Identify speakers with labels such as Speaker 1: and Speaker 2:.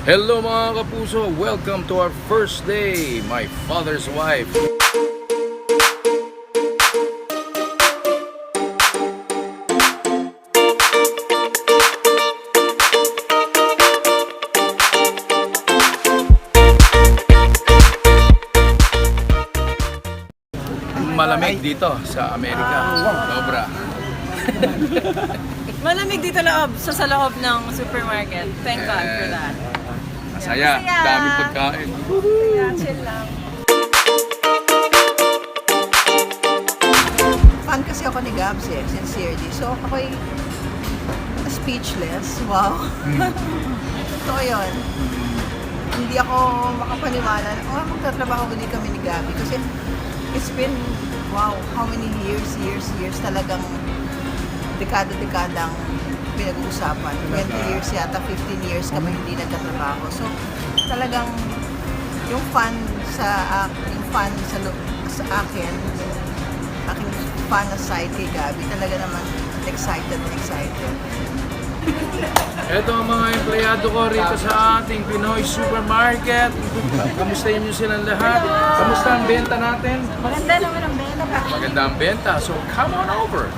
Speaker 1: Hello mga kapuso! Welcome to our first day, my father's wife. Malamig dito sa Amerika. Sobra.
Speaker 2: Malamig dito sa loob ng supermarket. Thank God for that.
Speaker 1: Masaya.
Speaker 2: Masaya.
Speaker 1: Daming pagkain.
Speaker 2: Kaya chill lang.
Speaker 3: Fan kasi ako ni Gabs sincerely. So ako'y speechless. Wow. Totoo yun. Hindi ako makapaniwala na magtatrabaho ulit kami ni Gabi. Kasi it's been, wow, how many years talagang dekada-dekadang pinag-uusapan. 20 years yata, 15 years kami hindi nagtatrabaho. So talagang yung fan sa akin, aking fan aside kay Gabi, talaga naman excited.
Speaker 1: Ito ang mga empleyado ko rito sa ating Pinoy Supermarket. Kamustahin nyo silang lahat? Kamusta ang benta natin?
Speaker 2: Maganda naman ang benta.
Speaker 1: Maganda ang benta, so come on over!